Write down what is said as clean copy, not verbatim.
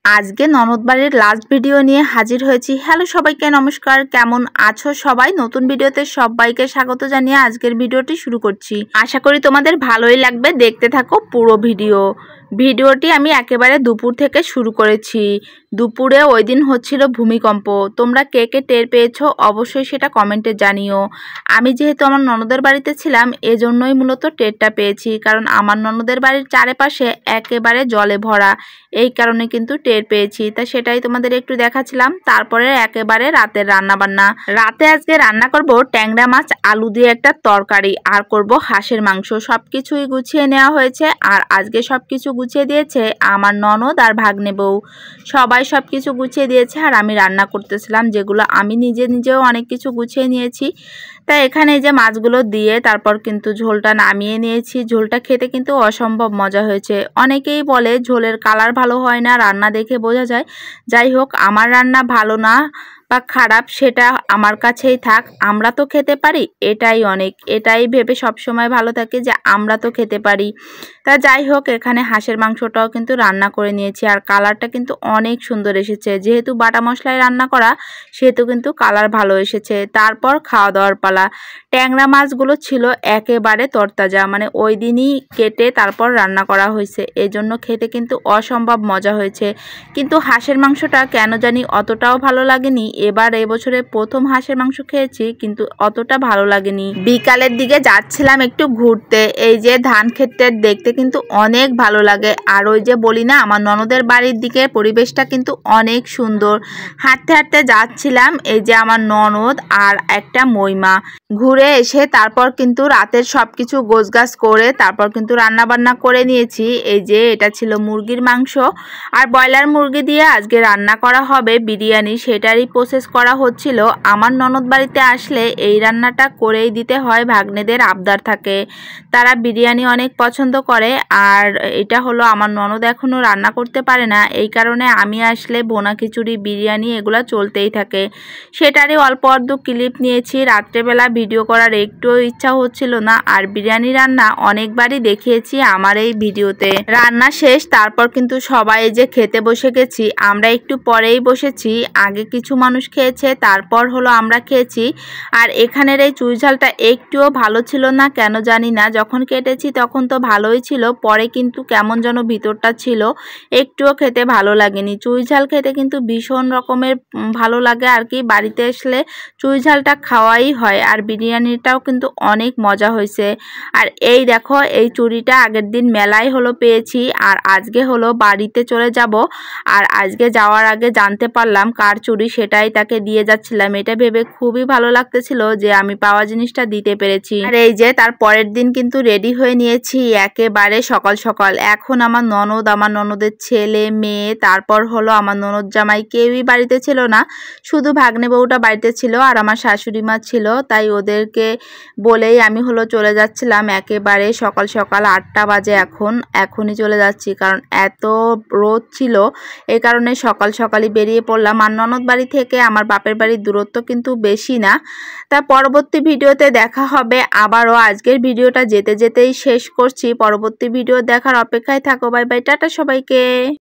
আজকে ননদ বাড়ির লাস্ট ভিডিও নিয়ে হাজির হয়েছি। হ্যালো সবাইকে নমস্কার, কেমন আছো সবাই? নতুন ভিডিওতে সবাইকে স্বাগত জানিয়ে আজকের ভিডিওটি শুরু করছি। আশা করি তোমাদের ভালোই লাগবে, দেখতে থাকো পুরো ভিডিওটি আমি একেবারে দুপুর থেকে শুরু করেছি। দুপুরে ওই দিন হচ্ছিল ভূমিকম্প। তোমরা কে কে টের পেয়েছো অবশ্যই সেটা কমেন্টে জানিও। আমি যেহেতু আমার ননদের বাড়িতে ছিলাম এজন্যই মূলত টেরটা পেয়েছি, কারণ আমার ননদের বাড়ির চারপাশে একেবারে জলে ভরা, এই কারণে কিন্তু টের পেয়েছি। তা সেটাই তোমাদের একটু দেখাচ্ছিলাম। তারপরে একেবারে রাতের রান্নাবান্না। রাতে আজকে রান্না করব ট্যাংরা মাছ আলু দিয়ে একটা তরকারি, আর করব হাঁসের মাংস। সব কিছুই গুছিয়ে নেওয়া হয়েছে, আর আজকে সব কিছু গুছিয়ে দিয়েছে আমার ননদ আর ভাগ্নে বউ। সবাই সব কিছু গুছিয়ে দিয়েছে, আর আমি রান্না করতেছিলাম, যেগুলো আমি নিজেও অনেক কিছু গুছিয়ে নিয়েছি। তাই এখানে এই যে মাছগুলো দিয়ে তারপর কিন্তু ঝোলটা নামিয়ে নিয়েছি। ঝোলটা খেতে কিন্তু অসম্ভব মজা হয়েছে। অনেকেই বলে ঝোলের কালার ভালো হয় না, রান্না দেখে বোঝা যায়। যাই হোক, আমার রান্না ভালো না বা খারাপ সেটা আমার কাছেই থাক, আমরা তো খেতে পারি, এটাই অনেক। এটাই ভেবে সবসময় ভালো থাকে যে আমরা তো খেতে পারি। তা যাই হোক, এখানে হাঁসের মাংসটাও কিন্তু রান্না করে নিয়েছি, আর কালারটা কিন্তু অনেক সুন্দর এসেছে। যেহেতু বাটা মশলায় রান্না করা, সেহেতু কিন্তু কালার ভালো এসেছে। তারপর খাওয়া দাওয়ার পালা। ট্যাংরা মাছগুলো ছিল একেবারে তরতাজা, মানে ওই দিনই কেটে তারপর রান্না করা হয়েছে, এজন্য খেতে কিন্তু অসম্ভব মজা হয়েছে। কিন্তু হাঁসের মাংসটা কেন জানি অতটাও ভালো লাগেনি। এবার এবছরে প্রথম হাঁসের মাংস খেয়েছি, কিন্তু অতটা ভালো লাগেনি। বিকালের দিকে যাচ্ছিলাম একটু ঘুরতে। এই যে ধান ক্ষেতটা দেখতে কিন্তু অনেক ভালো লাগে, আর ওই যে বলি না, আমার ননদের বাড়ির দিকে পরিবেশটা কিন্তু অনেক সুন্দর। হাঁটতে হাঁটতে যাচ্ছিলাম, এই যে আমার ননদ আর একটা মইমা। ঘুরে এসে তারপর কিন্তু রাতের সব কিছু গোছগাছ করে তারপর কিন্তু রান্না বান্না করে নিয়েছি। এই যে এটা ছিল মুরগির মাংস, আর ব্রয়লার মুরগি দিয়ে আজকে রান্না করা হবে বিরিয়ানি, সেটারই প্রসেস করা হচ্ছিল। আমার ননদ বাড়িতে আসলে এই রান্নাটা করেই দিতে হয়, ভাগ্নেদের আবদার থাকে, তারা বিরিয়ানি অনেক পছন্দ করে। আর এটা হলো আমার ননদ এখনও রান্না করতে পারে না, এই কারণে আমি আসলে বোনা খিচুড়ি বিরিয়ানি এগুলো চলতেই থাকে। সেটারই অল্প অর্ধ ক্লিপ নিয়েছি। রাত্রেবেলা ভিডিও করার একটুও ইচ্ছা হচ্ছিল না, আর বিরিয়ানি রান্না অনেকবারই দেখিয়েছি আমার এই ভিডিওতে। রান্না শেষ, তারপর কিন্তু সবাই যে খেতে বসে গেছি। আমরা একটু পরেই বসেছি, আগে কিছু মানুষ খেয়েছে, তারপর হলো আমরা খেয়েছি। আর এখানের এই চুই ঝালটা একটুও ভালো ছিল না, কেন জানি না। যখন কেটেছি তখন তো ভালোই ছিল, পরে কিন্তু কেমন যেন ভিতরটা ছিল, একটুও খেতে ভালো লাগেনি। চুই ঝাল খেতে কিন্তু ভীষণ রকমের ভালো লাগে আর কি। বাড়িতে আসলে চুই ঝালটা খাওয়াই হয়, আর বিরিয়ানিটাও কিন্তু অনেক মজা হয়েছে। আর এই দেখো, এই চুড়িটা আগের দিন মেলায় হলো পেয়েছি, আর আজকে হলো বাড়িতে চলে যাব। আর আজকে যাওয়ার আগে জানতে পারলাম কার চুড়ি, সেটাই তাকে দিয়ে যাচ্ছিলাম। এটা ভেবে খুবই ভালো লাগতেছিল যে আমি পাওয়া জিনিসটা দিতে পেরেছি। আর এই যে তার পরের দিন কিন্তু রেডি হয়ে নিয়েছি একেবারে সকাল সকাল। এখন আমার ননদ, আমার ননদের ছেলে মেয়ে, তারপর হলো আমার ননদ জামাই, কেউই বাড়িতে ছিল না, শুধু ভাগ্নে বউটা বাড়িতে ছিল আর আমার শাশুড়ি মা ছিল। তাই ওদেরকে বলেই আমি হলো চলে যাচ্ছিলাম একেবারে সকাল সকাল। 8টা বাজে এখনই চলে যাচ্ছি, কারণ এত রোদ ছিল, এই কারণে সকাল সকালই বেরিয়ে পড়লাম। আর ননদ বাড়ি থেকে আমার বাপের বাড়ির দূরত্ব কিন্তু বেশি না। তা পরবর্তী ভিডিওতে দেখা হবে আবারও। আজকের ভিডিওটা যেতে যেতেই শেষ করছি, পরবর্তী ভিডিও দেখার অপেক্ষায় থাকো। বাই বাই, টাটা সবাইকে।